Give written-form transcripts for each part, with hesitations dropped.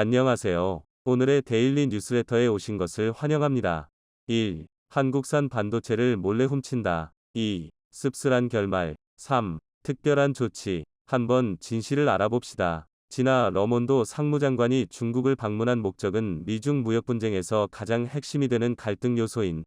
안녕하세요. 오늘의 데일리 뉴스레터에 오신 것을 환영합니다. 1. 한국산 반도체를 몰래 훔친다. 2. 씁쓸한 결말. 3. 특별한 조치. 한번 진실을 알아봅시다. 지나 러몬도 상무장관이 중국을 방문한 목적은 미중 무역 분쟁에서 가장 핵심이 되는 갈등 요소인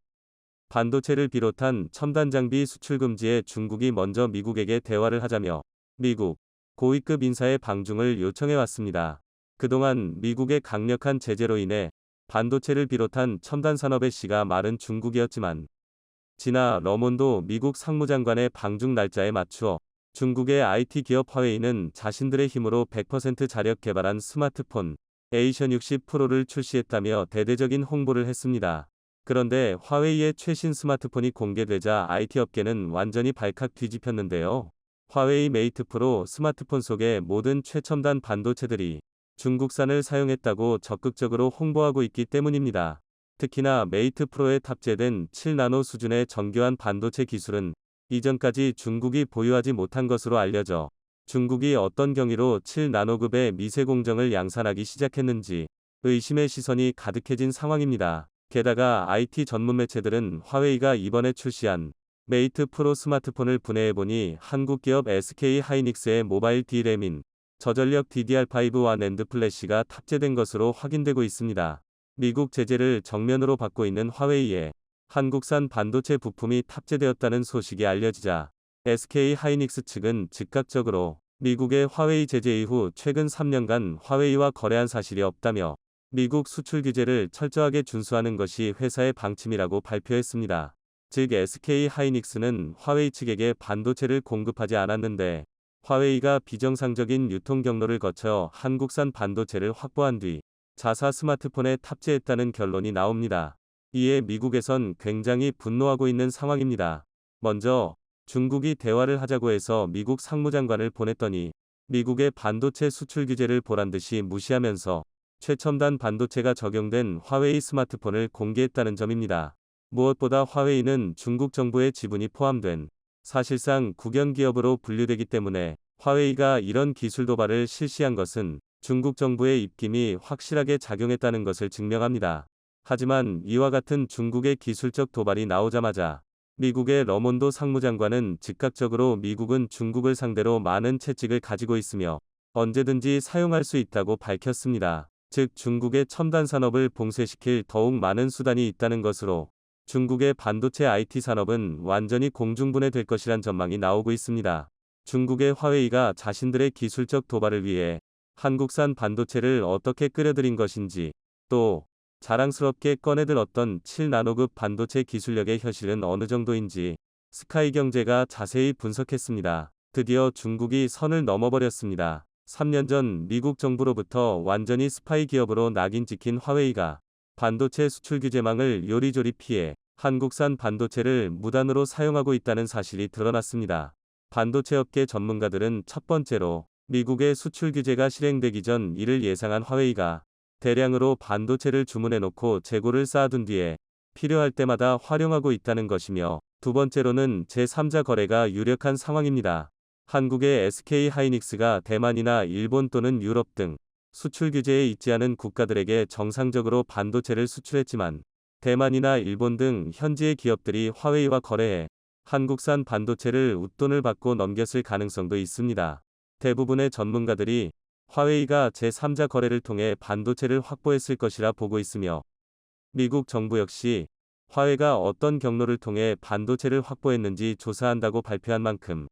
반도체를 비롯한 첨단 장비 수출 금지에 중국이 먼저 미국에게 대화를 하자며 미국 고위급 인사의 방중을 요청해 왔습니다. 그동안 미국의 강력한 제재로 인해 반도체를 비롯한 첨단 산업의 씨가 마른 중국이었지만 지나 러몬도 미국 상무장관의 방중 날짜에 맞추어 중국의 IT 기업 화웨이는 자신들의 힘으로 100% 자력 개발한 스마트폰 에이션 60 프로를 출시했다며 대대적인 홍보를 했습니다. 그런데 화웨이의 최신 스마트폰이 공개되자 IT 업계는 완전히 발칵 뒤집혔는데요. 화웨이 메이트 프로 스마트폰 속의 모든 최첨단 반도체들이 중국산을 사용했다고 적극적으로 홍보하고 있기 때문입니다. 특히나 메이트 프로에 탑재된 7나노 수준의 정교한 반도체 기술은 이전까지 중국이 보유하지 못한 것으로 알려져 중국이 어떤 경위로 7나노급의 미세 공정을 양산하기 시작했는지 의심의 시선이 가득해진 상황입니다. 게다가 IT 전문 매체들은 화웨이가 이번에 출시한 메이트 프로 스마트폰을 분해해보니 한국 기업 SK 하이닉스의 모바일 D램인 저전력 DDR5와 낸드 플래시가 탑재된 것으로 확인되고 있습니다. 미국 제재를 정면으로 받고 있는 화웨이에 한국산 반도체 부품이 탑재되었다는 소식이 알려지자 SK 하이닉스 측은 즉각적으로 미국의 화웨이 제재 이후 최근 3년간 화웨이와 거래한 사실이 없다며 미국 수출 규제를 철저하게 준수하는 것이 회사의 방침이라고 발표했습니다. 즉 SK 하이닉스는 화웨이 측에게 반도체를 공급하지 않았는데 화웨이가 비정상적인 유통 경로를 거쳐 한국산 반도체를 확보한 뒤 자사 스마트폰에 탑재했다는 결론이 나옵니다. 이에 미국에선 굉장히 분노하고 있는 상황입니다. 먼저 중국이 대화를 하자고 해서 미국 상무장관을 보냈더니 미국의 반도체 수출 규제를 보란듯이 무시하면서 최첨단 반도체가 적용된 화웨이 스마트폰을 공개했다는 점입니다. 무엇보다 화웨이는 중국 정부의 지분이 포함된 사실상 국영기업으로 분류되기 때문에 화웨이가 이런 기술 도발을 실시한 것은 중국 정부의 입김이 확실하게 작용했다는 것을 증명합니다. 하지만 이와 같은 중국의 기술적 도발이 나오자마자 미국의 러몬도 상무장관은 즉각적으로 미국은 중국을 상대로 많은 채찍을 가지고 있으며 언제든지 사용할 수 있다고 밝혔습니다. 즉 중국의 첨단 산업을 봉쇄시킬 더욱 많은 수단이 있다는 것으로 중국의 반도체 IT 산업은 완전히 공중분해될 것이란 전망이 나오고 있습니다. 중국의 화웨이가 자신들의 기술적 도발을 위해 한국산 반도체를 어떻게 끌어들인 것인지 또 자랑스럽게 꺼내들었던 7나노급 반도체 기술력의 현실은 어느 정도인지 스카이경제가 자세히 분석했습니다. 드디어 중국이 선을 넘어버렸습니다. 3년 전 미국 정부로부터 완전히 스파이 기업으로 낙인 찍힌 화웨이가 반도체 수출 규제망을 요리조리 피해 한국산 반도체를 무단으로 사용하고 있다는 사실이 드러났습니다. 반도체 업계 전문가들은 첫 번째로 미국의 수출 규제가 실행되기 전 이를 예상한 화웨이가 대량으로 반도체를 주문해놓고 재고를 쌓아둔 뒤에 필요할 때마다 활용하고 있다는 것이며 두 번째로는 제3자 거래가 유력한 상황입니다. 한국의 SK 하이닉스가 대만이나 일본 또는 유럽 등 수출 규제에 있지 않은 국가들에게 정상적으로 반도체를 수출했지만 대만이나 일본 등 현지의 기업들이 화웨이와 거래해 한국산 반도체를 웃돈을 받고 넘겼을 가능성도 있습니다. 대부분의 전문가들이 화웨이가 제3자 거래를 통해 반도체를 확보했을 것이라 보고 있으며 미국 정부 역시 화웨이가 어떤 경로를 통해 반도체를 확보했는지 조사한다고 발표한 만큼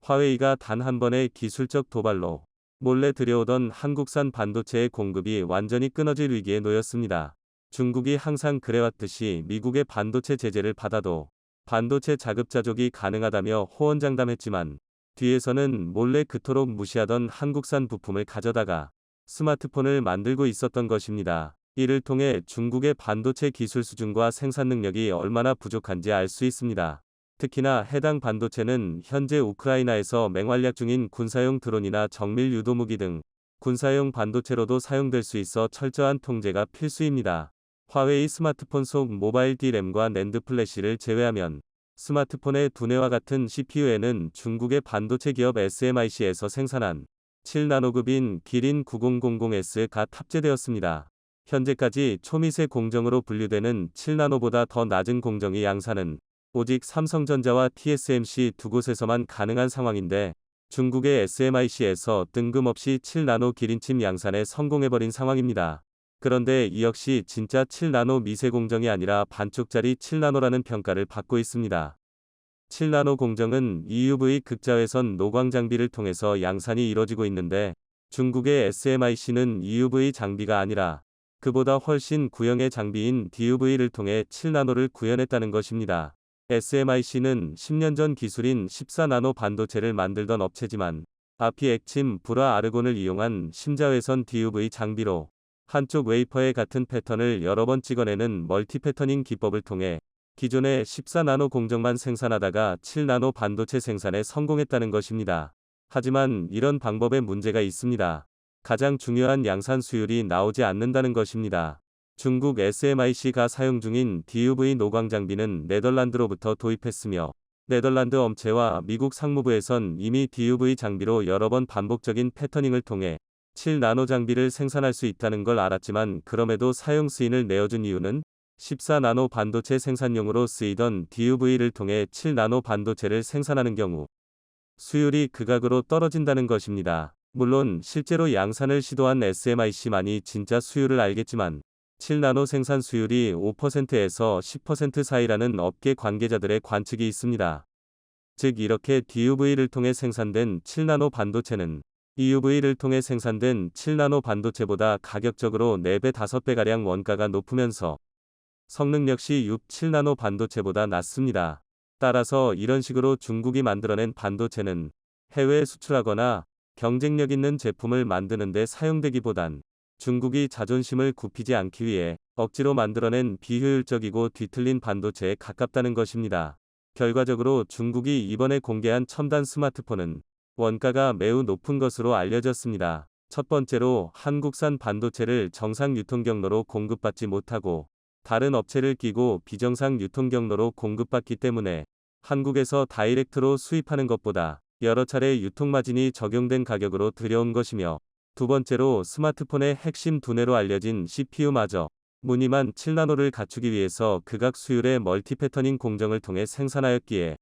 화웨이가 단 한 번의 기술적 도발로 몰래 들여오던 한국산 반도체의 공급이 완전히 끊어질 위기에 놓였습니다. 중국이 항상 그래왔듯이 미국의 반도체 제재를 받아도 반도체 자급자족이 가능하다며 호언장담했지만 뒤에서는 몰래 그토록 무시하던 한국산 부품을 가져다가 스마트폰을 만들고 있었던 것입니다. 이를 통해 중국의 반도체 기술 수준과 생산 능력이 얼마나 부족한지 알 수 있습니다. 특히나 해당 반도체는 현재 우크라이나에서 맹활약 중인 군사용 드론이나 정밀 유도무기 등 군사용 반도체로도 사용될 수 있어 철저한 통제가 필수입니다. 화웨이 스마트폰 속 모바일 D램과 낸드 플래시를 제외하면 스마트폰의 두뇌와 같은 CPU에는 중국의 반도체 기업 SMIC에서 생산한 7나노급인 기린 9000S가 탑재되었습니다. 현재까지 초미세 공정으로 분류되는 7나노보다 더 낮은 공정의 양산은 오직 삼성전자와 TSMC 두 곳에서만 가능한 상황인데, 중국의 SMIC에서 뜬금없이 7나노 기린칩 양산에 성공해버린 상황입니다. 그런데 이 역시 진짜 7나노 미세 공정이 아니라 반쪽짜리 7나노라는 평가를 받고 있습니다. 7나노 공정은 EUV 극자외선 노광 장비를 통해서 양산이 이뤄지고 있는데, 중국의 SMIC는 EUV 장비가 아니라 그보다 훨씬 구형의 장비인 DUV를 통해 7나노를 구현했다는 것입니다. SMIC는 10년 전 기술인 14나노 반도체를 만들던 업체지만, 앞이 액침 불화 아르곤을 이용한 심자외선 DUV 장비로 한쪽 웨이퍼의 같은 패턴을 여러 번 찍어내는 멀티 패터닝 기법을 통해 기존의 14나노 공정만 생산하다가 7나노 반도체 생산에 성공했다는 것입니다. 하지만 이런 방법에 문제가 있습니다. 가장 중요한 양산 수율이 나오지 않는다는 것입니다. 중국 SMIC가 사용 중인 DUV 노광 장비는 네덜란드로부터 도입했으며, 네덜란드 업체와 미국 상무부에선 이미 DUV 장비로 여러 번 반복적인 패터닝을 통해 7나노 장비를 생산할 수 있다는 걸 알았지만, 그럼에도 사용 승인을 내어준 이유는 14나노 반도체 생산용으로 쓰이던 DUV를 통해 7나노 반도체를 생산하는 경우 수율이 극악으로 떨어진다는 것입니다. 물론 실제로 양산을 시도한 SMIC만이 진짜 수율을 알겠지만, 7나노 생산 수율이 5%에서 10% 사이라는 업계 관계자들의 관측이 있습니다. 즉 이렇게 DUV를 통해 생산된 7나노 반도체는 EUV를 통해 생산된 7나노 반도체보다 가격적으로 4배 5배가량 원가가 높으면서 성능 역시 6, 7나노 반도체보다 낮습니다. 따라서 이런 식으로 중국이 만들어낸 반도체는 해외에 수출하거나 경쟁력 있는 제품을 만드는 데 사용되기보단 중국이 자존심을 굽히지 않기 위해 억지로 만들어낸 비효율적이고 뒤틀린 반도체에 가깝다는 것입니다. 결과적으로 중국이 이번에 공개한 첨단 스마트폰은 원가가 매우 높은 것으로 알려졌습니다. 첫 번째로 한국산 반도체를 정상 유통 경로로 공급받지 못하고 다른 업체를 끼고 비정상 유통 경로로 공급받기 때문에 한국에서 다이렉트로 수입하는 것보다 여러 차례 유통 마진이 적용된 가격으로 들여온 것이며, 두 번째로 스마트폰의 핵심 두뇌로 알려진 CPU마저 무늬만 7나노를 갖추기 위해서 극악 수율의 멀티 패터닝 공정을 통해 생산하였기에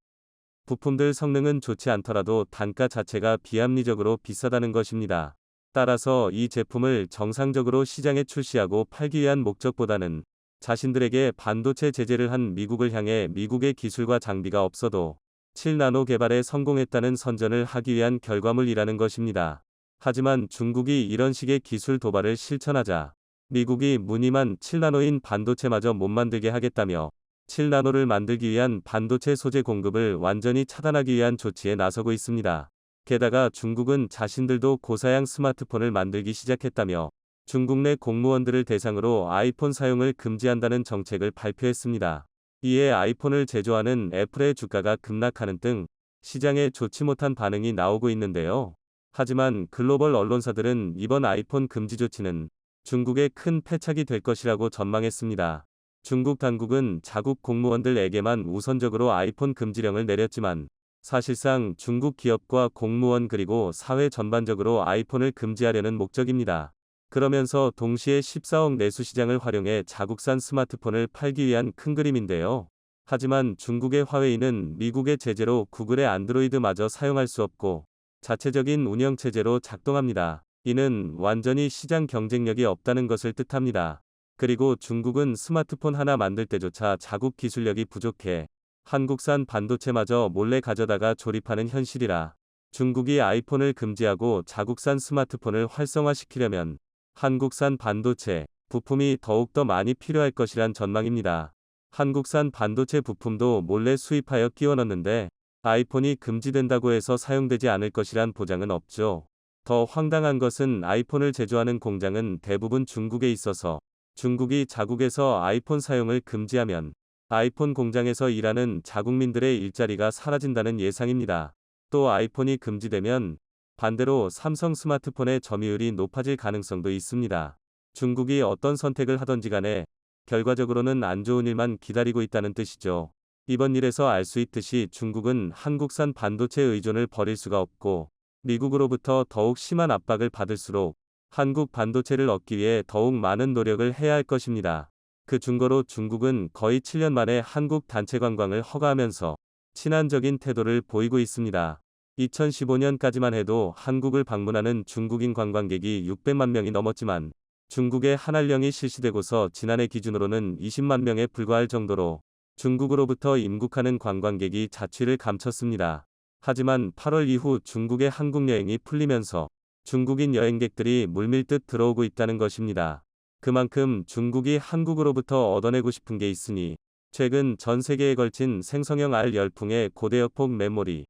부품들 성능은 좋지 않더라도 단가 자체가 비합리적으로 비싸다는 것입니다. 따라서 이 제품을 정상적으로 시장에 출시하고 팔기 위한 목적보다는 자신들에게 반도체 제재를 한 미국을 향해 미국의 기술과 장비가 없어도 7나노 개발에 성공했다는 선전을 하기 위한 결과물이라는 것입니다. 하지만 중국이 이런 식의 기술 도발을 실천하자 미국이 무늬만 7나노인 반도체마저 못 만들게 하겠다며 7나노를 만들기 위한 반도체 소재 공급을 완전히 차단하기 위한 조치에 나서고 있습니다. 게다가 중국은 자신들도 고사양 스마트폰을 만들기 시작했다며 중국 내 공무원들을 대상으로 아이폰 사용을 금지한다는 정책을 발표했습니다. 이에 아이폰을 제조하는 애플의 주가가 급락하는 등 시장에 좋지 못한 반응이 나오고 있는데요. 하지만 글로벌 언론사들은 이번 아이폰 금지 조치는 중국의 큰 패착이 될 것이라고 전망했습니다. 중국 당국은 자국 공무원들에게만 우선적으로 아이폰 금지령을 내렸지만, 사실상 중국 기업과 공무원 그리고 사회 전반적으로 아이폰을 금지하려는 목적입니다. 그러면서 동시에 14억 내수 시장을 활용해 자국산 스마트폰을 팔기 위한 큰 그림인데요. 하지만 중국의 화웨이는 미국의 제재로 구글의 안드로이드마저 사용할 수 없고 자체적인 운영체제로 작동합니다. 이는 완전히 시장 경쟁력이 없다는 것을 뜻합니다. 그리고 중국은 스마트폰 하나 만들 때조차 자국 기술력이 부족해 한국산 반도체마저 몰래 가져다가 조립하는 현실이라, 중국이 아이폰을 금지하고 자국산 스마트폰을 활성화시키려면 한국산 반도체 부품이 더욱더 많이 필요할 것이란 전망입니다. 한국산 반도체 부품도 몰래 수입하여 끼워 넣는데 아이폰이 금지된다고 해서 사용되지 않을 것이란 보장은 없죠. 더 황당한 것은 아이폰을 제조하는 공장은 대부분 중국에 있어서 중국이 자국에서 아이폰 사용을 금지하면 아이폰 공장에서 일하는 자국민들의 일자리가 사라진다는 예상입니다. 또 아이폰이 금지되면 반대로 삼성 스마트폰의 점유율이 높아질 가능성도 있습니다. 중국이 어떤 선택을 하던지 간에 결과적으로는 안 좋은 일만 기다리고 있다는 뜻이죠. 이번 일에서 알 수 있듯이 중국은 한국산 반도체 의존을 버릴 수가 없고 미국으로부터 더욱 심한 압박을 받을수록 한국 반도체를 얻기 위해 더욱 많은 노력을 해야 할 것입니다. 그 증거로 중국은 거의 7년 만에 한국 단체 관광을 허가하면서 친환적인 태도를 보이고 있습니다. 2015년까지만 해도 한국을 방문하는 중국인 관광객이 600만 명이 넘었지만 중국의 한한령이 실시되고서 지난해 기준으로는 20만 명에 불과할 정도로 중국으로부터 입국하는 관광객이 자취를 감췄습니다. 하지만 8월 이후 중국의 한국 여행이 풀리면서 중국인 여행객들이 물밀듯 들어오고 있다는 것입니다. 그만큼 중국이 한국으로부터 얻어내고 싶은 게 있으니 최근 전 세계에 걸친 생성형 R 열풍의 고대역폭 메모리,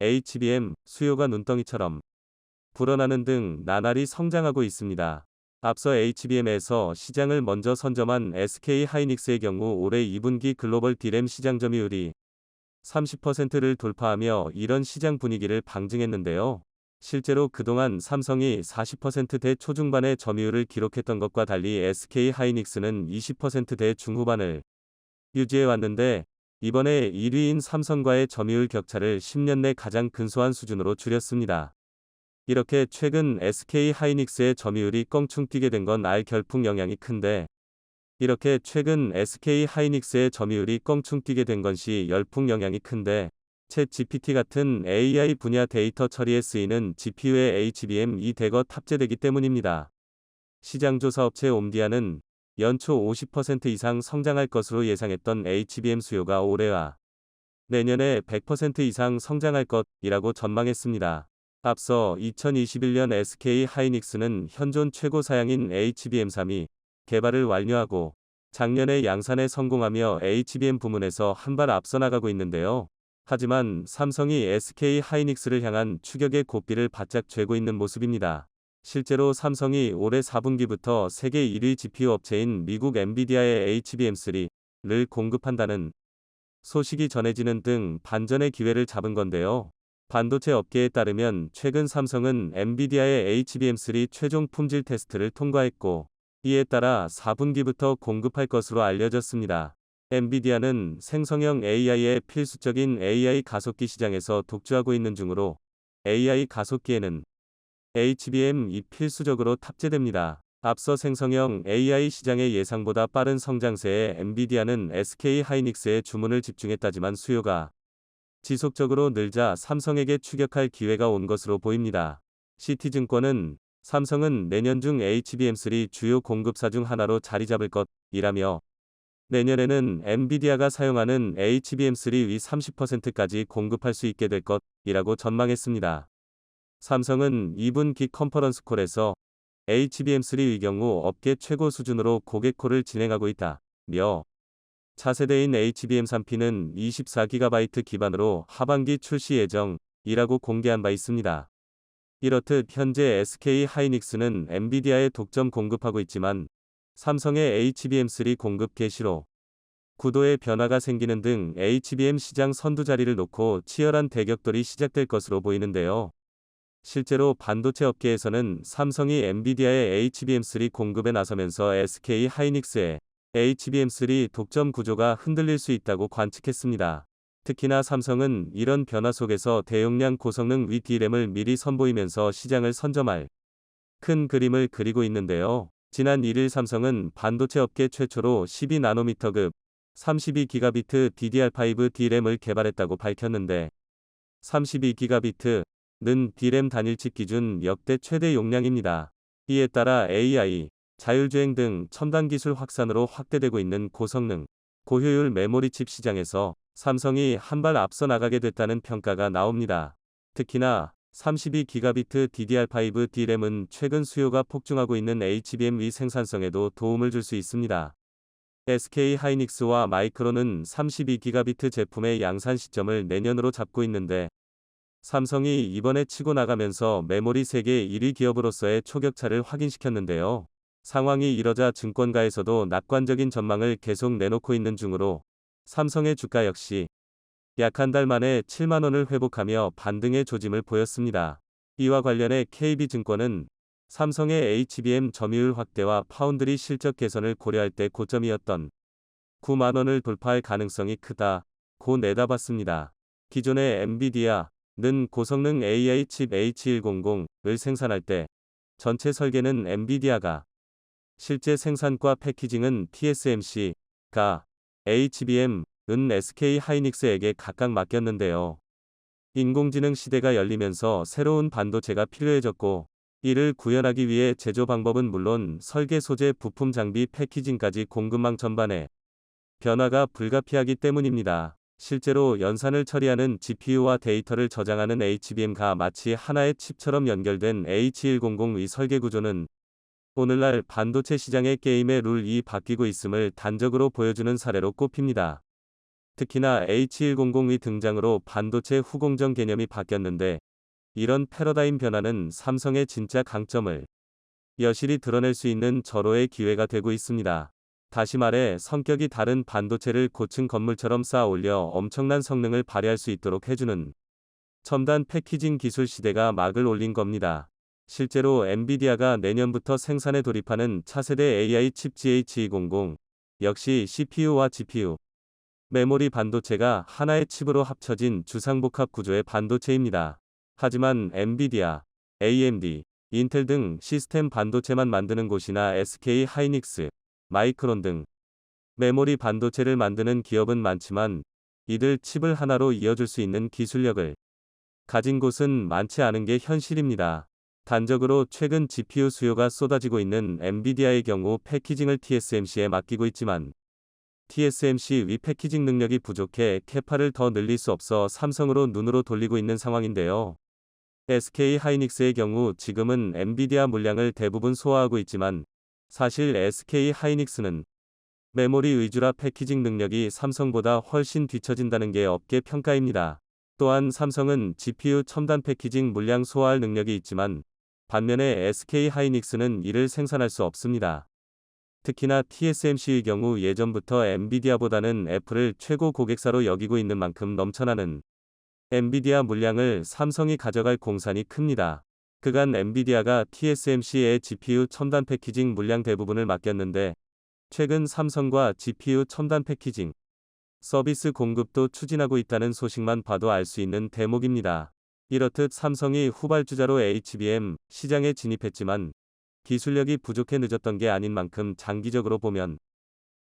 HBM 수요가 눈덩이처럼 불어나는 등 나날이 성장하고 있습니다. 앞서 HBM에서 시장을 먼저 선점한 SK하이닉스의 경우 올해 2분기 글로벌 D램 시장 점유율이 30%를 돌파하며 이런 시장 분위기를 방증했는데요. 실제로 그동안 삼성이 40%대 초중반의 점유율을 기록했던 것과 달리 SK하이닉스는 20%대 중후반을 유지해왔는데 이번에 1위인 삼성과의 점유율 격차를 10년 내 가장 근소한 수준으로 줄였습니다. 이렇게 최근 SK하이닉스의 점유율이 껑충 뛰게 된 건 R 결풍 영향이 큰데 이렇게 최근 SK하이닉스의 점유율이 껑충 뛰게 된 것이 열풍 영향이 큰데 챗 GPT 같은 AI 분야 데이터 처리에 쓰이는 GPU에 HBM이 대거 탑재되기 때문입니다. 시장조사 업체 옴디아는 연초 50% 이상 성장할 것으로 예상했던 HBM 수요가 올해와 내년에 100% 이상 성장할 것이라고 전망했습니다. 앞서 2021년 SK하이닉스는 현존 최고 사양인 HBM3이 개발을 완료하고 작년에 양산에 성공하며 HBM 부문에서 한 발 앞서 나가고 있는데요. 하지만 삼성이 SK하이닉스를 향한 추격의 고삐를 바짝 쥐고 있는 모습입니다. 실제로 삼성이 올해 4분기부터 세계 1위 GPU 업체인 미국 엔비디아의 HBM3를 공급한다는 소식이 전해지는 등 반전의 기회를 잡은 건데요. 반도체 업계에 따르면 최근 삼성은 엔비디아의 HBM3 최종 품질 테스트를 통과했고 이에 따라 4분기부터 공급할 것으로 알려졌습니다. 엔비디아는 생성형 AI의 필수적인 AI 가속기 시장에서 독주하고 있는 중으로 AI 가속기에는 HBM이 필수적으로 탑재됩니다. 앞서 생성형 AI 시장의 예상보다 빠른 성장세에 엔비디아는 SK하이닉스에 주문을 집중했다지만 수요가 지속적으로 늘자 삼성에게 추격할 기회가 온 것으로 보입니다. CT증권은 삼성은 내년 중 HBM3 주요 공급사 중 하나로 자리 잡을 것이라며 내년에는 엔비디아가 사용하는 HBM3의 30%까지 공급할 수 있게 될 것이라고 전망했습니다. 삼성은 2분기 컨퍼런스 콜에서 HBM3의 경우 업계 최고 수준으로 고객 콜을 진행하고 있다며 차세대인 HBM3P는 24GB 기반으로 하반기 출시 예정이라고 공개한 바 있습니다. 이렇듯 현재 SK하이닉스는 엔비디아에 독점 공급하고 있지만 삼성의 HBM3 공급 개시로 구도의 변화가 생기는 등 HBM 시장 선두 자리를 놓고 치열한 대격돌이 시작될 것으로 보이는데요. 실제로 반도체 업계에서는 삼성이 엔비디아의 HBM3 공급에 나서면서 SK하이닉스의 HBM3 독점 구조가 흔들릴 수 있다고 관측했습니다. 특히나 삼성은 이런 변화 속에서 대용량 고성능 위 D램을 미리 선보이면서 시장을 선점할 큰 그림을 그리고 있는데요. 지난 1일 삼성은 반도체 업계 최초로 12나노미터급 32기가비트 DDR5 D램을 개발했다고 밝혔는데 32기가비트는 D램 단일칩 기준 역대 최대 용량입니다. 이에 따라 AI, 자율주행 등 첨단 기술 확산으로 확대되고 있는 고성능, 고효율 메모리 칩 시장에서 삼성이 한 발 앞서 나가게 됐다는 평가가 나옵니다. 특히나 32기가비트 DDR5 D램은 최근 수요가 폭증하고 있는 HBM 생산성에도 도움을 줄 수 있습니다. SK하이닉스와 마이크론은 32기가비트 제품의 양산 시점을 내년으로 잡고 있는데 삼성이 이번에 치고 나가면서 메모리 세계 1위 기업으로서의 초격차를 확인시켰는데요. 상황이 이러자 증권가에서도 낙관적인 전망을 계속 내놓고 있는 중으로 삼성의 주가 역시 약 한 달 만에 7만원을 회복하며 반등의 조짐을 보였습니다. 이와 관련해 KB증권은 삼성의 HBM 점유율 확대와 파운드리 실적 개선을 고려할 때 고점이었던 9만원을 돌파할 가능성이 크다고 내다봤습니다. 기존의 엔비디아, 는 고성능 AI 칩 H100을 생산할 때 전체 설계는 엔비디아가, 실제 생산과 패키징은 TSMC가, HBM은 SK 하이닉스에게 각각 맡겼는데요. 인공지능 시대가 열리면서 새로운 반도체가 필요해졌고, 이를 구현하기 위해 제조 방법은 물론 설계 소재, 부품, 장비, 패키징까지 공급망 전반에 변화가 불가피하기 때문입니다. 실제로 연산을 처리하는 GPU와 데이터를 저장하는 HBM과 마치 하나의 칩처럼 연결된 H100의 설계 구조는 오늘날 반도체 시장의 게임의 룰이 바뀌고 있음을 단적으로 보여주는 사례로 꼽힙니다. 특히나 H100의 등장으로 반도체 후공정 개념이 바뀌었는데, 이런 패러다임 변화는 삼성의 진짜 강점을 여실히 드러낼 수 있는 절호의 기회가 되고 있습니다. 다시 말해 성격이 다른 반도체를 고층 건물처럼 쌓아 올려 엄청난 성능을 발휘할 수 있도록 해주는 첨단 패키징 기술 시대가 막을 올린 겁니다. 실제로 엔비디아가 내년부터 생산에 돌입하는 차세대 AI 칩 GH200 역시 CPU와 GPU, 메모리 반도체가 하나의 칩으로 합쳐진 주상복합 구조의 반도체입니다. 하지만 엔비디아, AMD, 인텔 등 시스템 반도체만 만드는 곳이나 SK 하이닉스, 마이크론 등 메모리 반도체를 만드는 기업은 많지만, 이들 칩을 하나로 이어줄 수 있는 기술력을 가진 곳은 많지 않은 게 현실입니다. 단적으로 최근 GPU 수요가 쏟아지고 있는 엔비디아의 경우 패키징을 TSMC에 맡기고 있지만, TSMC 위 패키징 능력이 부족해 캐파를 더 늘릴 수 없어 삼성으로 눈으로 돌리고 있는 상황인데요. SK 하이닉스의 경우 지금은 엔비디아 물량을 대부분 소화하고 있지만, 사실 SK 하이닉스는 메모리 위주라 패키징 능력이 삼성보다 훨씬 뒤처진다는 게 업계 평가입니다. 또한 삼성은 GPU 첨단 패키징 물량 소화할 능력이 있지만, 반면에 SK 하이닉스는 이를 생산할 수 없습니다. 특히나 TSMC의 경우 예전부터 엔비디아보다는 애플을 최고 고객사로 여기고 있는 만큼 넘쳐나는 엔비디아 물량을 삼성이 가져갈 공산이 큽니다. 그간 엔비디아가 TSMC의 GPU 첨단 패키징 물량 대부분을 맡겼는데, 최근 삼성과 GPU 첨단 패키징 서비스 공급도 추진하고 있다는 소식만 봐도 알 수 있는 대목입니다. 이렇듯 삼성이 후발주자로 HBM 시장에 진입했지만 기술력이 부족해 늦었던 게 아닌 만큼 장기적으로 보면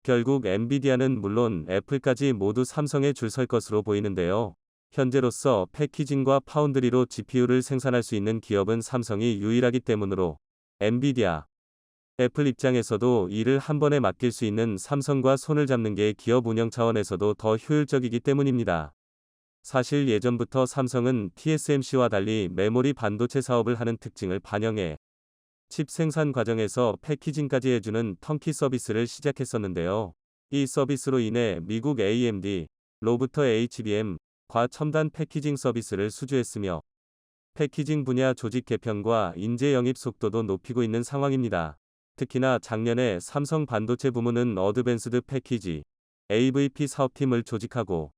결국 엔비디아는 물론 애플까지 모두 삼성에 줄 설 것으로 보이는데요. 현재로서 패키징과 파운드리로 GPU를 생산할 수 있는 기업은 삼성이 유일하기 때문으로 엔비디아, 애플 입장에서도 이를 한 번에 맡길 수 있는 삼성과 손을 잡는 게 기업 운영 차원에서도 더 효율적이기 때문입니다. 사실 예전부터 삼성은 TSMC와 달리 메모리 반도체 사업을 하는 특징을 반영해 칩 생산 과정에서 패키징까지 해주는 턴키 서비스를 시작했었는데요. 이 서비스로 인해 미국 AMD, 로부터 HBM과 첨단 패키징 서비스를 수주했으며, 패키징 분야 조직 개편과 인재 영입 속도도 높이고 있는 상황입니다. 특히나 작년에 삼성 반도체 부문은 어드밴스드 패키지 AVP 사업팀을 조직하고,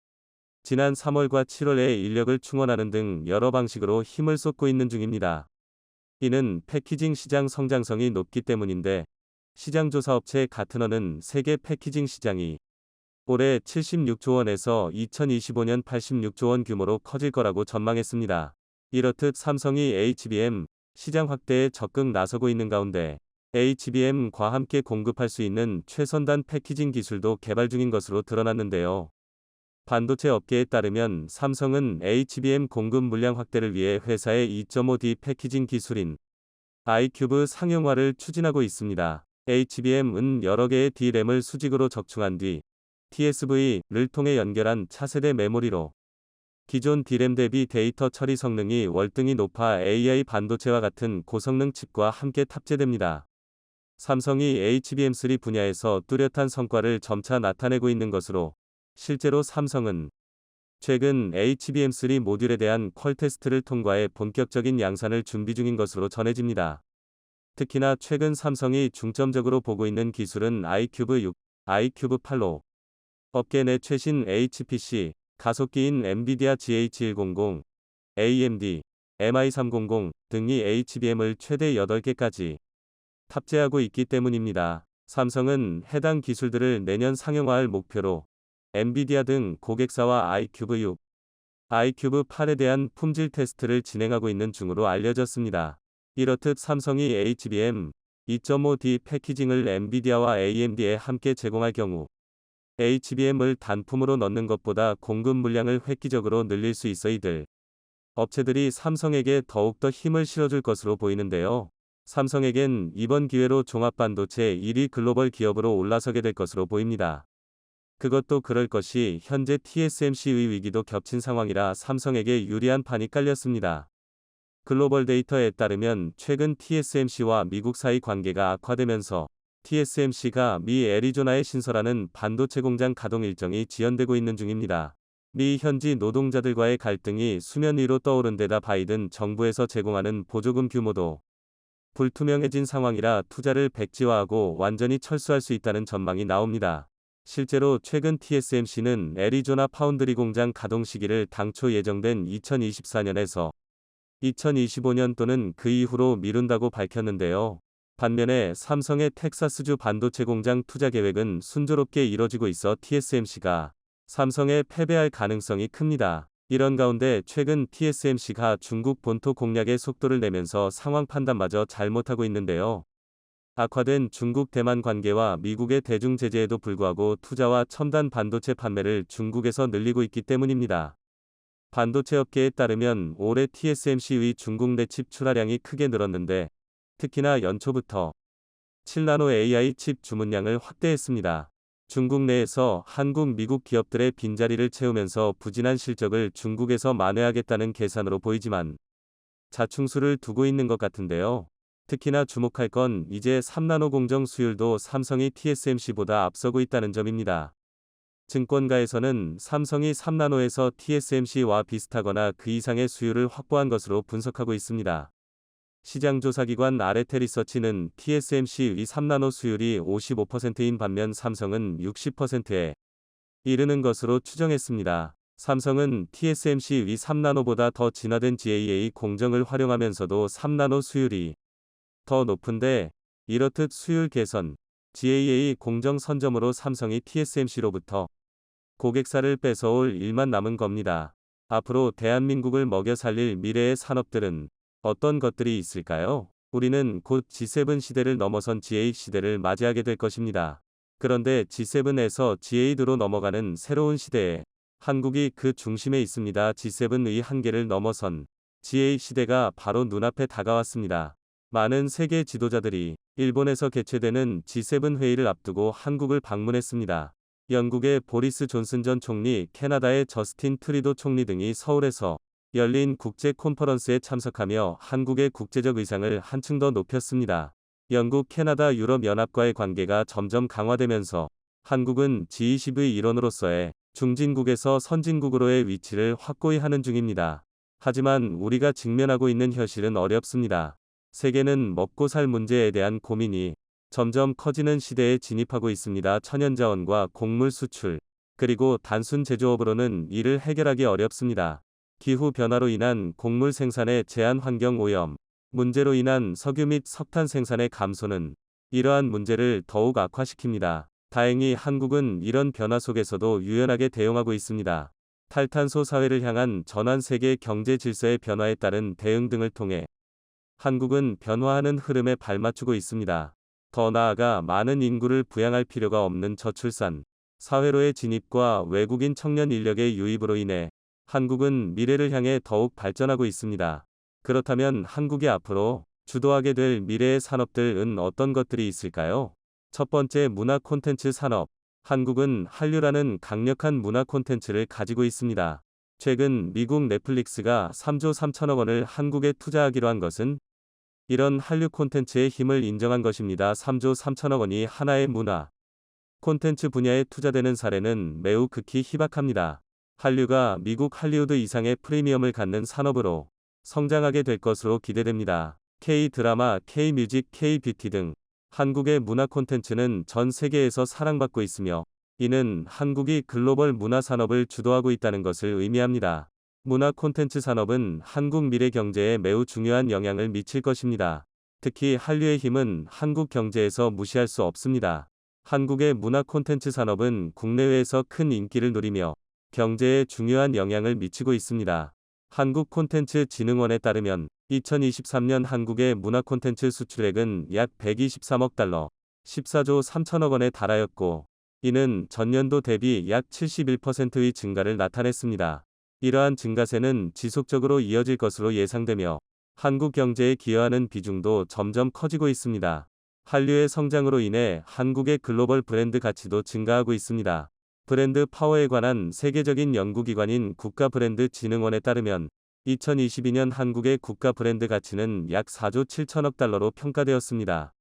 지난 3월과 7월에 인력을 충원하는 등 여러 방식으로 힘을 쏟고 있는 중입니다. 이는 패키징 시장 성장성이 높기 때문인데, 시장조사업체 가트너는 세계 패키징 시장이 올해 76조 원에서 2025년 86조 원 규모로 커질 거라고 전망했습니다. 이렇듯 삼성이 HBM 시장 확대에 적극 나서고 있는 가운데, HBM과 함께 공급할 수 있는 최선단 패키징 기술도 개발 중인 것으로 드러났는데요. 반도체 업계에 따르면 삼성은 HBM 공급 물량 확대를 위해 회사의 2.5D 패키징 기술인 아이큐브 상용화를 추진하고 있습니다. HBM은 여러 개의 D램을 수직으로 적충한 뒤 TSV를 통해 연결한 차세대 메모리로, 기존 D램 대비 데이터 처리 성능이 월등히 높아 AI 반도체와 같은 고성능 칩과 함께 탑재됩니다. 삼성이 HBM3 분야에서 뚜렷한 성과를 점차 나타내고 있는 것으로, 실제로 삼성은 최근 HBM3 모듈에 대한 퀄 테스트를 통과해 본격적인 양산을 준비 중인 것으로 전해집니다. 특히나 최근 삼성이 중점적으로 보고 있는 기술은 아이큐브 6, 아이큐브 8로 업계 내 최신 HPC 가속기인 엔비디아 GH100, AMD, MI300 등이 HBM을 최대 8개까지 탑재하고 있기 때문입니다. 삼성은 해당 기술들을 내년 상용화할 목표로 엔비디아 등 고객사와 아이큐브 6, 아이큐브 8에 대한 품질 테스트를 진행하고 있는 중으로 알려졌습니다. 이렇듯 삼성이 HBM 2.5D 패키징을 엔비디아와 AMD에 함께 제공할 경우 HBM을 단품으로 넣는 것보다 공급 물량을 획기적으로 늘릴 수 있어 이들 업체들이 삼성에게 더욱더 힘을 실어줄 것으로 보이는데요. 삼성에겐 이번 기회로 종합반도체 1위 글로벌 기업으로 올라서게 될 것으로 보입니다. 그것도 그럴 것이 현재 TSMC의 위기도 겹친 상황이라 삼성에게 유리한 판이 깔렸습니다. 글로벌 데이터에 따르면 최근 TSMC와 미국 사이 관계가 악화되면서 TSMC가 미 애리조나에 신설하는 반도체 공장 가동 일정이 지연되고 있는 중입니다. 미 현지 노동자들과의 갈등이 수면 위로 떠오른 데다 바이든 정부에서 제공하는 보조금 규모도 불투명해진 상황이라 투자를 백지화하고 완전히 철수할 수 있다는 전망이 나옵니다. 실제로 최근 TSMC는 애리조나 파운드리 공장 가동 시기를 당초 예정된 2024년에서 2025년 또는 그 이후로 미룬다고 밝혔는데요. 반면에 삼성의 텍사스주 반도체 공장 투자 계획은 순조롭게 이뤄지고 있어 TSMC가 삼성에 패배할 가능성이 큽니다. 이런 가운데 최근 TSMC가 중국 본토 공략에 속도를 내면서 상황 판단마저 잘못하고 있는데요. 악화된 중국 대만 관계와 미국의 대중 제재에도 불구하고 투자와 첨단 반도체 판매를 중국에서 늘리고 있기 때문입니다. 반도체 업계에 따르면 올해 TSMC의 중국 내 칩 출하량이 크게 늘었는데 특히나 연초부터 7나노 AI 칩 주문량을 확대했습니다. 중국 내에서 한국, 미국 기업들의 빈자리를 채우면서 부진한 실적을 중국에서 만회하겠다는 계산으로 보이지만 자충수를 두고 있는 것 같은데요. 특히나 주목할 건 이제 3나노 공정 수율도 삼성이 TSMC보다 앞서고 있다는 점입니다. 증권가에서는 삼성이 3나노에서 TSMC와 비슷하거나 그 이상의 수율을 확보한 것으로 분석하고 있습니다. 시장조사기관 아레테 리서치는 TSMC의 3나노 수율이 55%인 반면 삼성은 60%에 이르는 것으로 추정했습니다. 삼성은 TSMC의 3나노보다 더 진화된 GAA 공정을 활용하면서도 3나노 수율이 더 높은데 이렇듯 수율 개선, GAA 공정 선점으로 삼성이 TSMC로부터 고객사를 뺏어올 일만 남은 겁니다. 앞으로 대한민국을 먹여 살릴 미래의 산업들은 어떤 것들이 있을까요? 우리는 곧 G7 시대를 넘어선 G8 시대를 맞이하게 될 것입니다. 그런데 G7에서 G8로 넘어가는 새로운 시대에 한국이 그 중심에 있습니다. G7의 한계를 넘어선 G8 시대가 바로 눈앞에 다가왔습니다. 많은 세계 지도자들이 일본에서 개최되는 G7 회의를 앞두고 한국을 방문했습니다. 영국의 보리스 존슨 전 총리, 캐나다의 저스틴 트리도 총리 등이 서울에서 열린 국제 컨퍼런스에 참석하며 한국의 국제적 의상을 한층 더 높였습니다. 영국, 캐나다, 유럽 연합과의 관계가 점점 강화되면서 한국은 G20의 일원으로서의 중진국에서 선진국으로의 위치를 확고히 하는 중입니다. 하지만 우리가 직면하고 있는 현실은 어렵습니다. 세계는 먹고 살 문제에 대한 고민이 점점 커지는 시대에 진입하고 있습니다. 천연자원과 곡물 수출, 그리고 단순 제조업으로는 이를 해결하기 어렵습니다. 기후변화로 인한 곡물 생산의 제한 환경 오염, 문제로 인한 석유 및 석탄 생산의 감소는 이러한 문제를 더욱 악화시킵니다. 다행히 한국은 이런 변화 속에서도 유연하게 대응하고 있습니다. 탈탄소 사회를 향한 전환, 세계 경제 질서의 변화에 따른 대응 등을 통해 한국은 변화하는 흐름에 발맞추고 있습니다. 더 나아가 많은 인구를 부양할 필요가 없는 저출산 사회로의 진입과 외국인 청년 인력의 유입으로 인해 한국은 미래를 향해 더욱 발전하고 있습니다. 그렇다면 한국이 앞으로 주도하게 될 미래의 산업들은 어떤 것들이 있을까요? 첫 번째, 문화 콘텐츠 산업. 한국은 한류라는 강력한 문화 콘텐츠를 가지고 있습니다. 최근 미국 넷플릭스가 3조 3천억 원을 한국에 투자하기로 한 것은 이런 한류 콘텐츠의 힘을 인정한 것입니다. 3조 3천억 원이 하나의 문화 콘텐츠 분야에 투자되는 사례는 매우 극히 희박합니다. 한류가 미국 할리우드 이상의 프리미엄을 갖는 산업으로 성장하게 될 것으로 기대됩니다. K-드라마, K-뮤직, K-뷰티 등 한국의 문화 콘텐츠는 전 세계에서 사랑받고 있으며 이는 한국이 글로벌 문화 산업을 주도하고 있다는 것을 의미합니다. 문화 콘텐츠 산업은 한국 미래 경제에 매우 중요한 영향을 미칠 것입니다. 특히 한류의 힘은 한국 경제에서 무시할 수 없습니다. 한국의 문화 콘텐츠 산업은 국내외에서 큰 인기를 누리며 경제에 중요한 영향을 미치고 있습니다. 한국콘텐츠진흥원에 따르면 2023년 한국의 문화 콘텐츠 수출액은 약 123억 달러, 14조 3천억 원에 달하였고, 이는 전년도 대비 약 71%의 증가를 나타냈습니다. 이러한 증가세는 지속적으로 이어질 것으로 예상되며 한국 경제에 기여하는 비중도 점점 커지고 있습니다. 한류의 성장으로 인해 한국의 글로벌 브랜드 가치도 증가하고 있습니다. 브랜드 파워에 관한 세계적인 연구기관인 국가브랜드진흥원에 따르면 2022년 한국의 국가 브랜드 가치는 약 4조 7천억 달러로 평가되었습니다.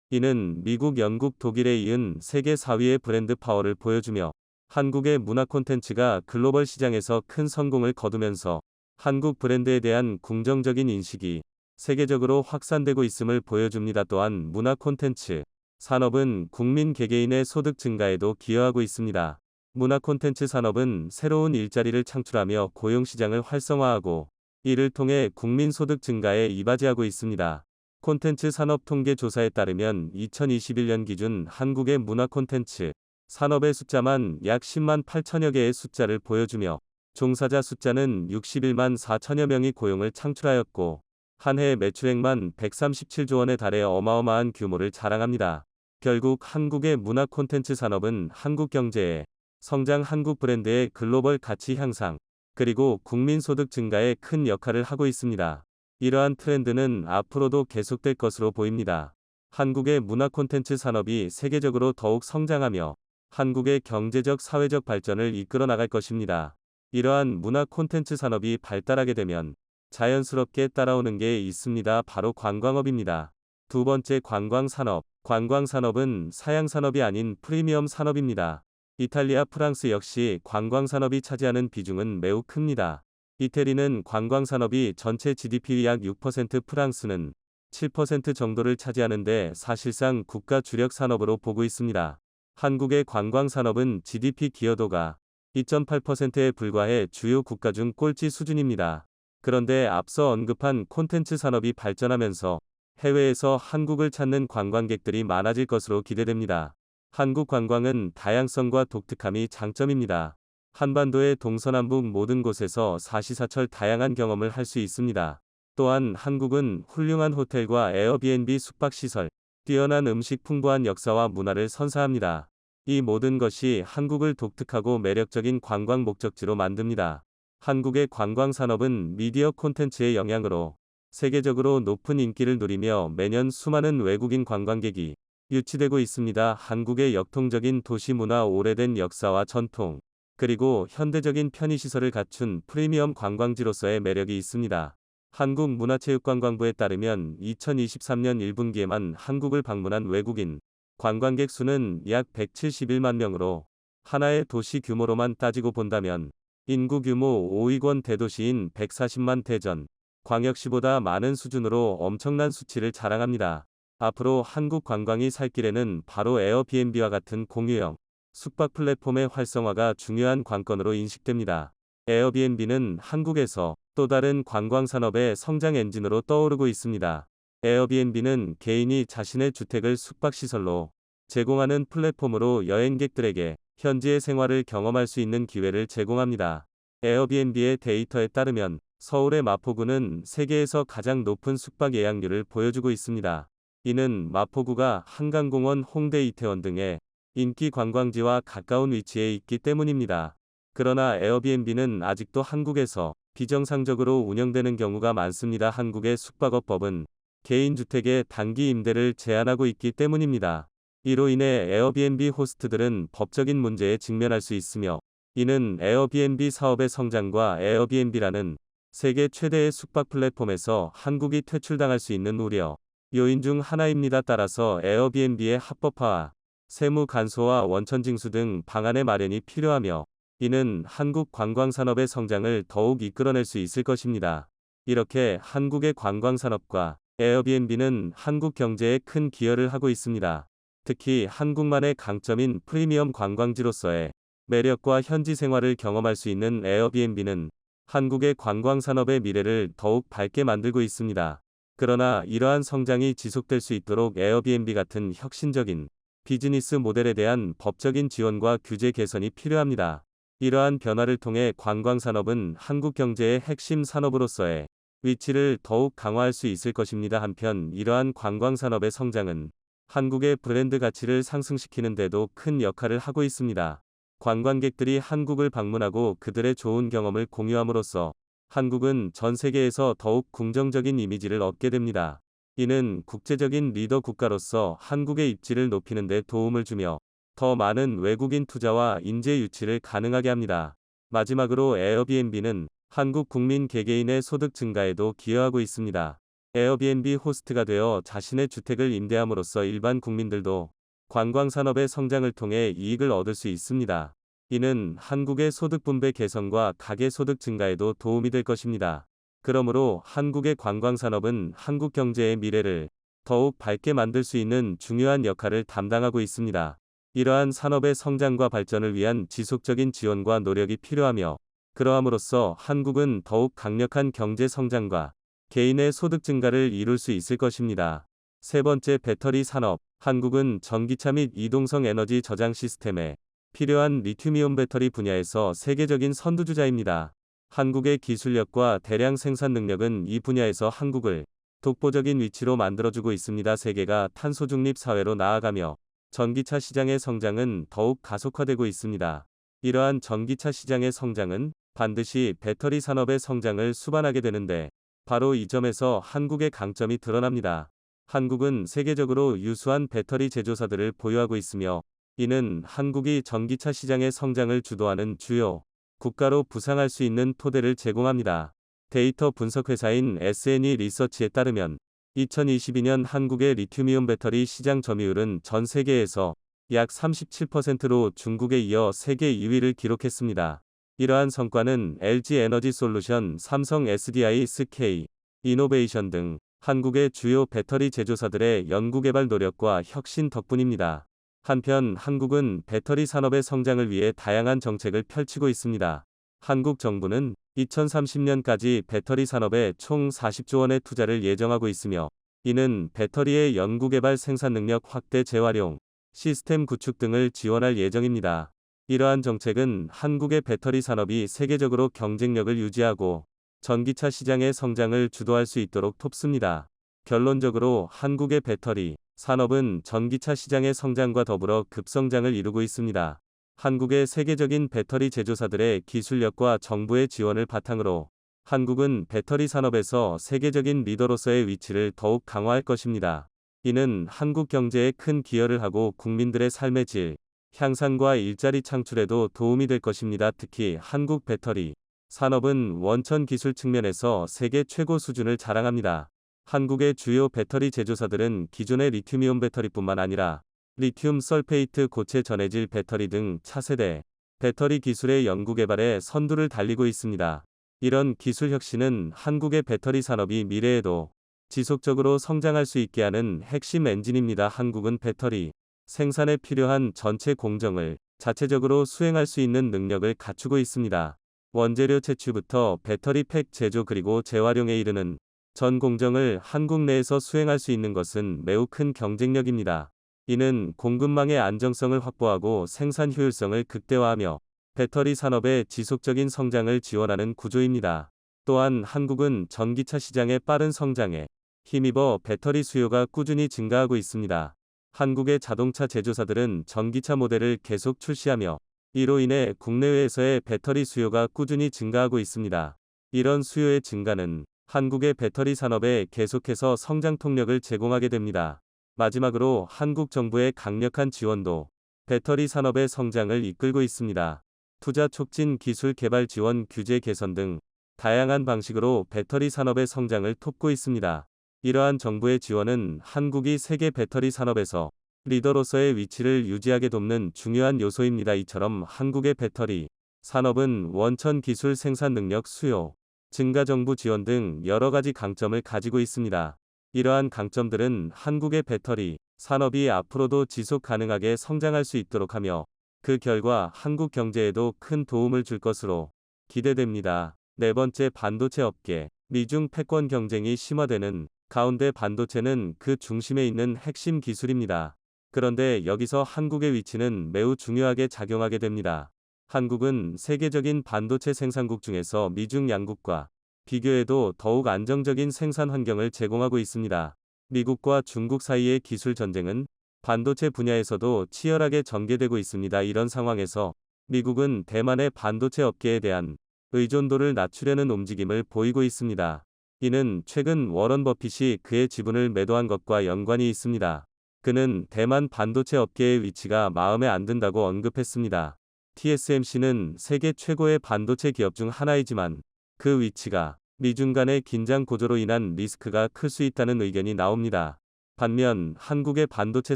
이는 미국, 영국, 독일에 이은 세계 4위의 브랜드 파워를 보여주며 한국의 문화 콘텐츠가 글로벌 시장에서 큰 성공을 거두면서 한국 브랜드에 대한 긍정적인 인식이 세계적으로 확산되고 있음을 보여줍니다. 또한 문화 콘텐츠 산업은 국민 개개인의 소득 증가에도 기여하고 있습니다. 문화 콘텐츠 산업은 새로운 일자리를 창출하며 고용시장을 활성화하고 이를 통해 국민 소득 증가에 이바지하고 있습니다. 콘텐츠 산업 통계 조사에 따르면 2021년 기준 한국의 문화 콘텐츠 산업의 숫자만 약 10만 8천여 개의 숫자를 보여주며 종사자 숫자는 61만 4천여 명이 고용을 창출하였고 한 해 매출액만 137조 원에 달해 어마어마한 규모를 자랑합니다. 결국 한국의 문화 콘텐츠 산업은 한국 경제의 성장, 한국 브랜드의 글로벌 가치 향상, 그리고 국민 소득 증가에 큰 역할을 하고 있습니다. 이러한 트렌드는 앞으로도 계속될 것으로 보입니다. 한국의 문화 콘텐츠 산업이 세계적으로 더욱 성장하며 한국의 경제적, 사회적 발전을 이끌어 나갈 것입니다. 이러한 문화 콘텐츠 산업이 발달하게 되면 자연스럽게 따라오는 게 있습니다. 바로 관광업입니다. 두 번째, 관광산업. 관광산업은 사양산업이 아닌 프리미엄 산업입니다. 이탈리아, 프랑스 역시 관광산업이 차지하는 비중은 매우 큽니다. 이태리는 관광산업이 전체 GDP 약 6%, 프랑스는 7% 정도를 차지하는데 사실상 국가 주력 산업으로 보고 있습니다. 한국의 관광산업은 GDP 기여도가 2.8%에 불과해 주요 국가 중 꼴찌 수준입니다. 그런데 앞서 언급한 콘텐츠 산업이 발전하면서 해외에서 한국을 찾는 관광객들이 많아질 것으로 기대됩니다. 한국 관광은 다양성과 독특함이 장점입니다. 한반도의 동서남북 모든 곳에서 사시사철 다양한 경험을 할 수 있습니다. 또한 한국은 훌륭한 호텔과 에어비앤비 숙박시설, 뛰어난 음식, 풍부한 역사와 문화를 선사합니다. 이 모든 것이 한국을 독특하고 매력적인 관광 목적지로 만듭니다. 한국의 관광산업은 미디어 콘텐츠의 영향으로 세계적으로 높은 인기를 누리며 매년 수많은 외국인 관광객이 유치되고 있습니다. 한국의 역동적인 도시 문화, 오래된 역사와 전통, 그리고 현대적인 편의시설을 갖춘 프리미엄 관광지로서의 매력이 있습니다. 한국문화체육관광부에 따르면 2023년 1분기에만 한국을 방문한 외국인 관광객 수는 약 171만 명으로 하나의 도시 규모로만 따지고 본다면 인구 규모 5위권 대도시인 140만 대전 광역시보다 많은 수준으로 엄청난 수치를 자랑합니다. 앞으로 한국 관광이 살 길에는 바로 에어비앤비와 같은 공유형 숙박 플랫폼의 활성화가 중요한 관건으로 인식됩니다. 에어비앤비는 한국에서 또 다른 관광산업의 성장 엔진으로 떠오르고 있습니다. 에어비앤비는 개인이 자신의 주택을 숙박시설로 제공하는 플랫폼으로 여행객들에게 현지의 생활을 경험할 수 있는 기회를 제공합니다. 에어비앤비의 데이터에 따르면 서울의 마포구는 세계에서 가장 높은 숙박 예약률을 보여주고 있습니다. 이는 마포구가 한강공원, 홍대, 이태원 등의 인기 관광지와 가까운 위치에 있기 때문입니다. 그러나 에어비앤비는 아직도 한국에서 비정상적으로 운영되는 경우가 많습니다. 한국의 숙박업법은 개인주택의 단기 임대를 제한하고 있기 때문입니다. 이로 인해 에어비앤비 호스트들은 법적인 문제에 직면할 수 있으며 이는 에어비앤비 사업의 성장과 에어비앤비라는 세계 최대의 숙박 플랫폼에서 한국이 퇴출당할 수 있는 우려 요인 중 하나입니다. 따라서 에어비앤비의 합법화와 세무 간소화, 원천 징수 등 방안의 마련이 필요하며 이는 한국 관광산업의 성장을 더욱 이끌어낼 수 있을 것입니다. 이렇게 한국의 관광산업과 에어비앤비는 한국 경제에 큰 기여를 하고 있습니다. 특히 한국만의 강점인 프리미엄 관광지로서의 매력과 현지 생활을 경험할 수 있는 에어비앤비는 한국의 관광산업의 미래를 더욱 밝게 만들고 있습니다. 그러나 이러한 성장이 지속될 수 있도록 에어비앤비 같은 혁신적인 비즈니스 모델에 대한 법적인 지원과 규제 개선이 필요합니다. 이러한 변화를 통해 관광산업은 한국 경제의 핵심 산업으로서의 위치를 더욱 강화할 수 있을 것입니다. 한편 이러한 관광산업의 성장은 한국의 브랜드 가치를 상승시키는 데도 큰 역할을 하고 있습니다. 관광객들이 한국을 방문하고 그들의 좋은 경험을 공유함으로써 한국은 전 세계에서 더욱 긍정적인 이미지를 얻게 됩니다. 이는 국제적인 리더 국가로서 한국의 입지를 높이는 데 도움을 주며 더 많은 외국인 투자와 인재 유치를 가능하게 합니다. 마지막으로 에어비앤비는 한국 국민 개개인의 소득 증가에도 기여하고 있습니다. 에어비앤비 호스트가 되어 자신의 주택을 임대함으로써 일반 국민들도 관광산업의 성장을 통해 이익을 얻을 수 있습니다. 이는 한국의 소득 분배 개선과 가계 소득 증가에도 도움이 될 것입니다. 그러므로 한국의 관광산업은 한국 경제의 미래를 더욱 밝게 만들 수 있는 중요한 역할을 담당하고 있습니다. 이러한 산업의 성장과 발전을 위한 지속적인 지원과 노력이 필요하며, 그러함으로써 한국은 더욱 강력한 경제 성장과 개인의 소득 증가를 이룰 수 있을 것입니다. 세 번째, 배터리 산업. 한국은 전기차 및 이동성 에너지 저장 시스템에 필요한 리튬이온 배터리 분야에서 세계적인 선두주자입니다. 한국의 기술력과 대량 생산 능력은 이 분야에서 한국을 독보적인 위치로 만들어주고 있습니다. 세계가 탄소 중립 사회로 나아가며 전기차 시장의 성장은 더욱 가속화되고 있습니다. 이러한 전기차 시장의 성장은 반드시 배터리 산업의 성장을 수반하게 되는데, 바로 이 점에서 한국의 강점이 드러납니다. 한국은 세계적으로 유수한 배터리 제조사들을 보유하고 있으며, 이는 한국이 전기차 시장의 성장을 주도하는 주요 국가로 부상할 수 있는 토대를 제공합니다. 데이터 분석 회사인 S&E 리서치에 따르면 2022년 한국의 리튬이온 배터리 시장 점유율은 전 세계에서 약 37%로 중국에 이어 세계 2위를 기록했습니다. 이러한 성과는 LG 에너지 솔루션, 삼성 SDI, SK 이노베이션 등 한국의 주요 배터리 제조사들의 연구개발 노력과 혁신 덕분입니다. 한편 한국은 배터리 산업의 성장을 위해 다양한 정책을 펼치고 있습니다. 한국 정부는 2030년까지 배터리 산업에 총 40조 원의 투자를 예정하고 있으며, 이는 배터리의 연구개발, 생산 능력 확대, 재활용 시스템 구축 등을 지원할 예정입니다. 이러한 정책은 한국의 배터리 산업이 세계적으로 경쟁력을 유지하고 전기차 시장의 성장을 주도할 수 있도록 돕습니다. 결론적으로 한국의 배터리 산업은 전기차 시장의 성장과 더불어 급성장을 이루고 있습니다. 한국의 세계적인 배터리 제조사들의 기술력과 정부의 지원을 바탕으로 한국은 배터리 산업에서 세계적인 리더로서의 위치를 더욱 강화할 것입니다. 이는 한국 경제에 큰 기여를 하고 국민들의 삶의 질 향상과 일자리 창출에도 도움이 될 것입니다. 특히 한국 배터리 산업은 원천 기술 측면에서 세계 최고 수준을 자랑합니다. 한국의 주요 배터리 제조사들은 기존의 리튬이온 배터리뿐만 아니라 리튬 설페이트 고체 전해질 배터리 등 차세대 배터리 기술의 연구개발에 선두를 달리고 있습니다. 이런 기술 혁신은 한국의 배터리 산업이 미래에도 지속적으로 성장할 수 있게 하는 핵심 엔진입니다. 한국은 배터리 생산에 필요한 전체 공정을 자체적으로 수행할 수 있는 능력을 갖추고 있습니다. 원재료 채취부터 배터리 팩 제조 그리고 재활용에 이르는 전 공정을 한국 내에서 수행할 수 있는 것은 매우 큰 경쟁력입니다. 이는 공급망의 안정성을 확보하고 생산 효율성을 극대화하며 배터리 산업의 지속적인 성장을 지원하는 구조입니다. 또한 한국은 전기차 시장의 빠른 성장에 힘입어 배터리 수요가 꾸준히 증가하고 있습니다. 한국의 자동차 제조사들은 전기차 모델을 계속 출시하며 이로 인해 국내외에서의 배터리 수요가 꾸준히 증가하고 있습니다. 이런 수요의 증가는 한국의 배터리 산업에 계속해서 성장 동력을 제공하게 됩니다. 마지막으로 한국 정부의 강력한 지원도 배터리 산업의 성장을 이끌고 있습니다. 투자 촉진, 기술 개발 지원, 규제 개선 등 다양한 방식으로 배터리 산업의 성장을 돕고 있습니다. 이러한 정부의 지원은 한국이 세계 배터리 산업에서 리더로서의 위치를 유지하게 돕는 중요한 요소입니다. 이처럼 한국의 배터리 산업은 원천 기술, 생산 능력, 수요 증가, 정부 지원 등 여러 가지 강점을 가지고 있습니다. 이러한 강점들은 한국의 배터리 산업이 앞으로도 지속 가능하게 성장할 수 있도록 하며 그 결과 한국 경제에도 큰 도움을 줄 것으로 기대됩니다. 네 번째, 반도체 업계. 미중 패권 경쟁이 심화되는 가운데 반도체는 그 중심에 있는 핵심 기술입니다. 그런데 여기서 한국의 위치는 매우 중요하게 작용하게 됩니다. 한국은 세계적인 반도체 생산국 중에서 미중 양국과 비교해도 더욱 안정적인 생산 환경을 제공하고 있습니다. 미국과 중국 사이의 기술 전쟁은 반도체 분야에서도 치열하게 전개되고 있습니다. 이런 상황에서 미국은 대만의 반도체 업계에 대한 의존도를 낮추려는 움직임을 보이고 있습니다. 이는 최근 워런 버핏이 그의 지분을 매도한 것과 연관이 있습니다. 그는 대만 반도체 업계의 위치가 마음에 안 든다고 언급했습니다. TSMC는 세계 최고의 반도체 기업 중 하나이지만 그 위치가 미중 간의 긴장 고조로 인한 리스크가 클 수 있다는 의견이 나옵니다. 반면 한국의 반도체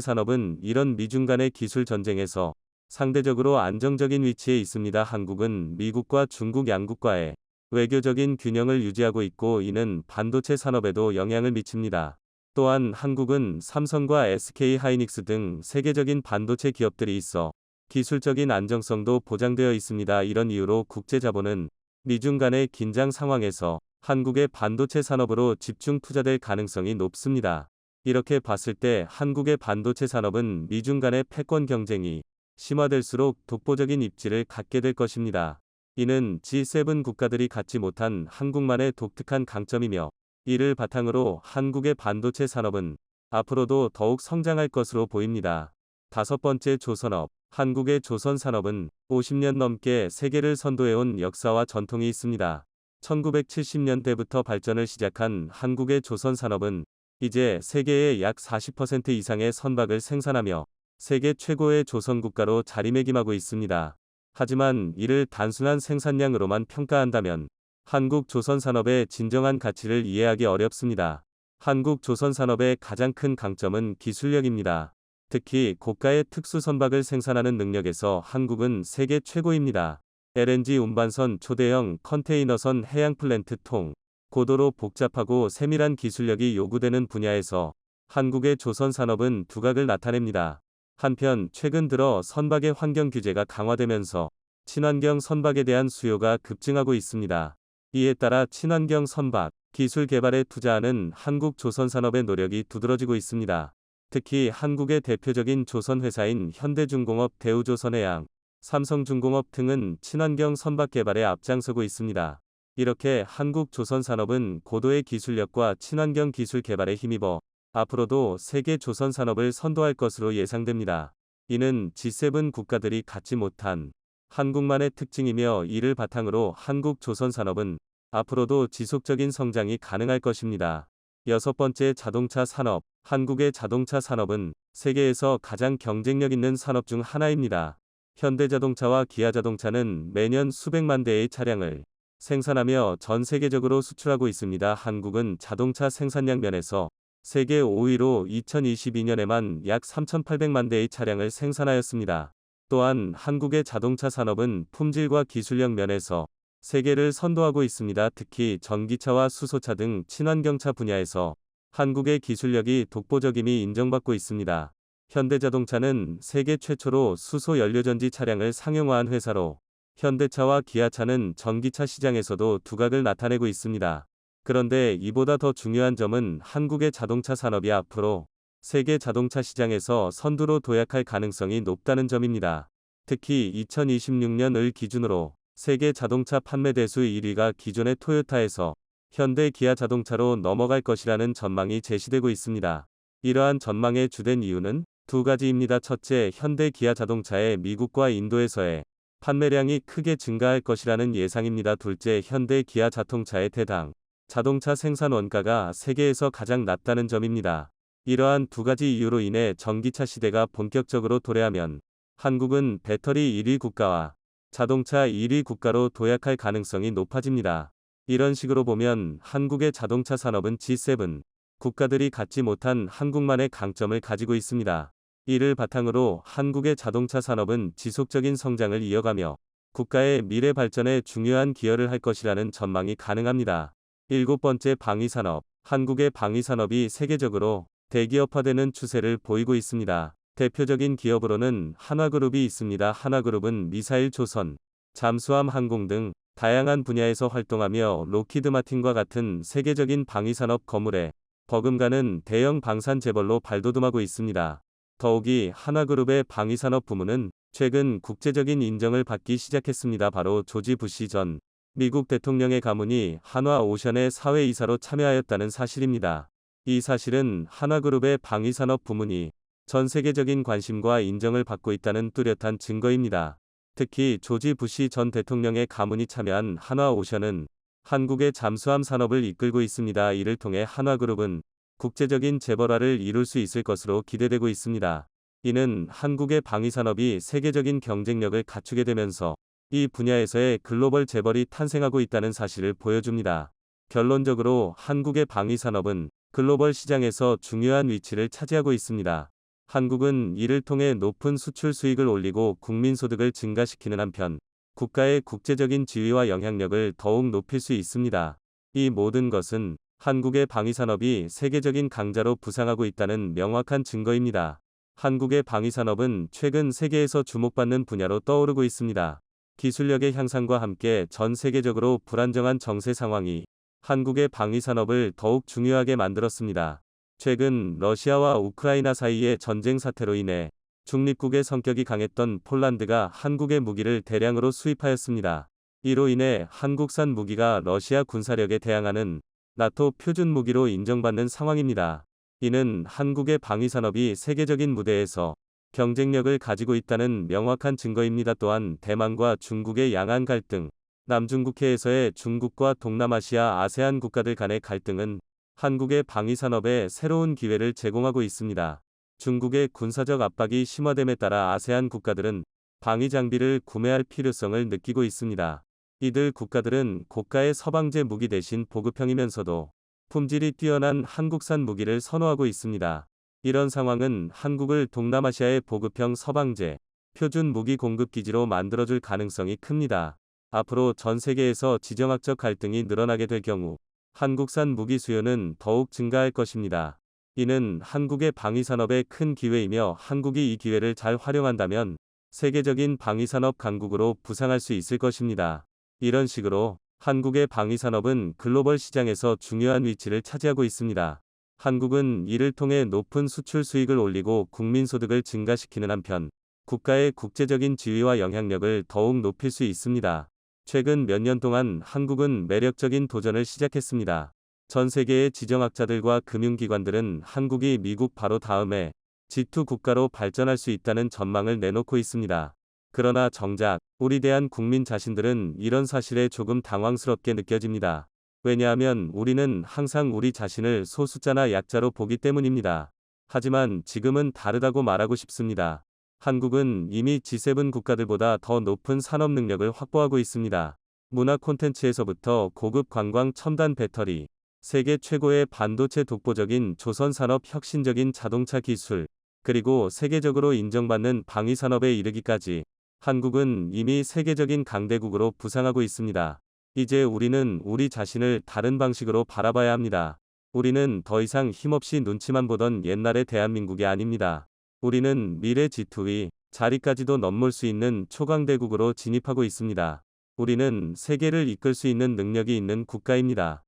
산업은 이런 미중 간의 기술 전쟁에서 상대적으로 안정적인 위치에 있습니다. 한국은 미국과 중국 양국과의 외교적인 균형을 유지하고 있고 이는 반도체 산업에도 영향을 미칩니다. 또한 한국은 삼성과 SK 하이닉스 등 세계적인 반도체 기업들이 있어 기술적인 안정성도 보장되어 있습니다. 이런 이유로 국제 자본은 미중 간의 긴장 상황에서 한국의 반도체 산업으로 집중 투자될 가능성이 높습니다. 이렇게 봤을 때 한국의 반도체 산업은 미중 간의 패권 경쟁이 심화될수록 독보적인 입지를 갖게 될 것입니다. 이는 G7 국가들이 갖지 못한 한국만의 독특한 강점이며 이를 바탕으로 한국의 반도체 산업은 앞으로도 더욱 성장할 것으로 보입니다. 다섯 번째, 조선업. 한국의 조선 산업은 50년 넘게 세계를 선도해온 역사와 전통이 있습니다. 1970년대부터 발전을 시작한 한국의 조선 산업은 이제 세계의 약 40% 이상의 선박을 생산하며 세계 최고의 조선 국가로 자리매김하고 있습니다. 하지만 이를 단순한 생산량으로만 평가한다면 한국 조선 산업의 진정한 가치를 이해하기 어렵습니다. 한국 조선 산업의 가장 큰 강점은 기술력입니다. 특히 고가의 특수 선박을 생산하는 능력에서 한국은 세계 최고입니다. LNG 운반선, 초대형 컨테이너선, 해양 플랜트 통, 고도로 복잡하고 세밀한 기술력이 요구되는 분야에서 한국의 조선 산업은 두각을 나타냅니다. 한편 최근 들어 선박의 환경 규제가 강화되면서 친환경 선박에 대한 수요가 급증하고 있습니다. 이에 따라 친환경 선박 기술 개발에 투자하는 한국 조선 산업의 노력이 두드러지고 있습니다. 특히 한국의 대표적인 조선 회사인 현대중공업, 대우조선해양, 삼성중공업 등은 친환경 선박 개발에 앞장서고 있습니다. 이렇게 한국 조선 산업은 고도의 기술력과 친환경 기술 개발에 힘입어 앞으로도 세계 조선 산업을 선도할 것으로 예상됩니다. 이는 G7 국가들이 갖지 못한 한국만의 특징이며 이를 바탕으로 한국 조선 산업은 앞으로도 지속적인 성장이 가능할 것입니다. 여섯 번째, 자동차 산업. 한국의 자동차 산업은 세계에서 가장 경쟁력 있는 산업 중 하나입니다. 현대자동차와 기아자동차는 매년 수백만 대의 차량을 생산하며 전 세계적으로 수출하고 있습니다. 한국은 자동차 생산량 면에서 세계 5위로 2022년에만 약 3,800만 대의 차량을 생산하였습니다. 또한 한국의 자동차 산업은 품질과 기술력 면에서 세계를 선도하고 있습니다. 특히 전기차와 수소차 등 친환경차 분야에서 한국의 기술력이 독보적임이 인정받고 있습니다. 현대자동차는 세계 최초로 수소 연료전지 차량을 상용화한 회사로 현대차와 기아차는 전기차 시장에서도 두각을 나타내고 있습니다. 그런데 이보다 더 중요한 점은 한국의 자동차 산업이 앞으로 세계 자동차 시장에서 선두로 도약할 가능성이 높다는 점입니다. 특히 2026년을 기준으로 세계 자동차 판매 대수 1위가 기존의 토요타에서 현대 기아 자동차로 넘어갈 것이라는 전망이 제시되고 있습니다. 이러한 전망의 주된 이유는 두 가지입니다. 첫째, 현대 기아 자동차의 미국과 인도에서의 판매량이 크게 증가할 것이라는 예상입니다. 둘째, 현대 기아 자동차의 대당 자동차 생산 원가가 세계에서 가장 낮다는 점입니다. 이러한 두 가지 이유로 인해 전기차 시대가 본격적으로 도래하면 한국은 배터리 1위 국가와 자동차 1위 국가로 도약할 가능성이 높아집니다. 이런 식으로 보면 한국의 자동차 산업은 G7 국가들이 갖지 못한 한국만의 강점을 가지고 있습니다. 이를 바탕으로 한국의 자동차 산업은 지속적인 성장을 이어가며 국가의 미래 발전에 중요한 기여를 할 것이라는 전망이 가능합니다. 일곱 번째, 방위산업. 한국의 방위산업이 세계적으로 대기업화되는 추세를 보이고 있습니다. 대표적인 기업으로는 한화그룹이 있습니다. 한화그룹은 미사일 조선, 잠수함 항공 등 다양한 분야에서 활동하며 로키드 마틴과 같은 세계적인 방위산업 거물에 버금가는 대형 방산 재벌로 발돋움하고 있습니다. 더욱이 한화그룹의 방위산업 부문은 최근 국제적인 인정을 받기 시작했습니다. 바로 조지 부시 전 미국 대통령의 가문이 한화오션의 사회이사로 참여하였다는 사실입니다. 이 사실은 한화그룹의 방위산업 부문이 전 세계적인 관심과 인정을 받고 있다는 뚜렷한 증거입니다. 특히 조지 부시 전 대통령의 가문이 참여한 한화오션은 한국의 잠수함 산업을 이끌고 있습니다. 이를 통해 한화그룹은 국제적인 재벌화를 이룰 수 있을 것으로 기대되고 있습니다. 이는 한국의 방위산업이 세계적인 경쟁력을 갖추게 되면서 이 분야에서의 글로벌 재벌이 탄생하고 있다는 사실을 보여줍니다. 결론적으로 한국의 방위산업은 글로벌 시장에서 중요한 위치를 차지하고 있습니다. 한국은 이를 통해 높은 수출 수익을 올리고 국민 소득을 증가시키는 한편 국가의 국제적인 지위와 영향력을 더욱 높일 수 있습니다. 이 모든 것은 한국의 방위산업이 세계적인 강자로 부상하고 있다는 명확한 증거입니다. 한국의 방위산업은 최근 세계에서 주목받는 분야로 떠오르고 있습니다. 기술력의 향상과 함께 전 세계적으로 불안정한 정세 상황이 한국의 방위산업을 더욱 중요하게 만들었습니다. 최근 러시아와 우크라이나 사이의 전쟁 사태로 인해 중립국의 성격이 강했던 폴란드가 한국의 무기를 대량으로 수입하였습니다. 이로 인해 한국산 무기가 러시아 군사력에 대항하는 나토 표준 무기로 인정받는 상황입니다. 이는 한국의 방위산업이 세계적인 무대에서 경쟁력을 가지고 있다는 명확한 증거입니다. 또한 대만과 중국의 양안 갈등, 남중국해에서의 중국과 동남아시아 아세안 국가들 간의 갈등은 한국의 방위산업에 새로운 기회를 제공하고 있습니다. 중국의 군사적 압박이 심화됨에 따라 아세안 국가들은 방위 장비를 구매할 필요성을 느끼고 있습니다. 이들 국가들은 고가의 서방제 무기 대신 보급형이면서도 품질이 뛰어난 한국산 무기를 선호하고 있습니다. 이런 상황은 한국을 동남아시아의 보급형 서방제, 표준 무기 공급 기지로 만들어줄 가능성이 큽니다. 앞으로 전 세계에서 지정학적 갈등이 늘어나게 될 경우 한국산 무기 수요는 더욱 증가할 것입니다. 이는 한국의 방위산업의 큰 기회이며 한국이 이 기회를 잘 활용한다면 세계적인 방위산업 강국으로 부상할 수 있을 것입니다. 이런 식으로 한국의 방위산업은 글로벌 시장에서 중요한 위치를 차지하고 있습니다. 한국은 이를 통해 높은 수출 수익을 올리고 국민 소득을 증가시키는 한편 국가의 국제적인 지위와 영향력을 더욱 높일 수 있습니다. 최근 몇 년 동안 한국은 매력적인 도전을 시작했습니다. 전 세계의 지정학자들과 금융기관들은 한국이 미국 바로 다음에 G2 국가로 발전할 수 있다는 전망을 내놓고 있습니다. 그러나 정작 우리 대한 국민 자신들은 이런 사실에 조금 당황스럽게 느껴집니다. 왜냐하면 우리는 항상 우리 자신을 소수자나 약자로 보기 때문입니다. 하지만 지금은 다르다고 말하고 싶습니다. 한국은 이미 G7 국가들보다 더 높은 산업 능력을 확보하고 있습니다. 문화 콘텐츠에서부터 고급 관광 첨단 배터리, 세계 최고의 반도체 독보적인 조선 산업 혁신적인 자동차 기술, 그리고 세계적으로 인정받는 방위 산업에 이르기까지 한국은 이미 세계적인 강대국으로 부상하고 있습니다. 이제 우리는 우리 자신을 다른 방식으로 바라봐야 합니다. 우리는 더 이상 힘없이 눈치만 보던 옛날의 대한민국이 아닙니다. 우리는 미래 G2위 자리까지도 넘볼 수 있는 초강대국으로 진입하고 있습니다. 우리는 세계를 이끌 수 있는 능력이 있는 국가입니다.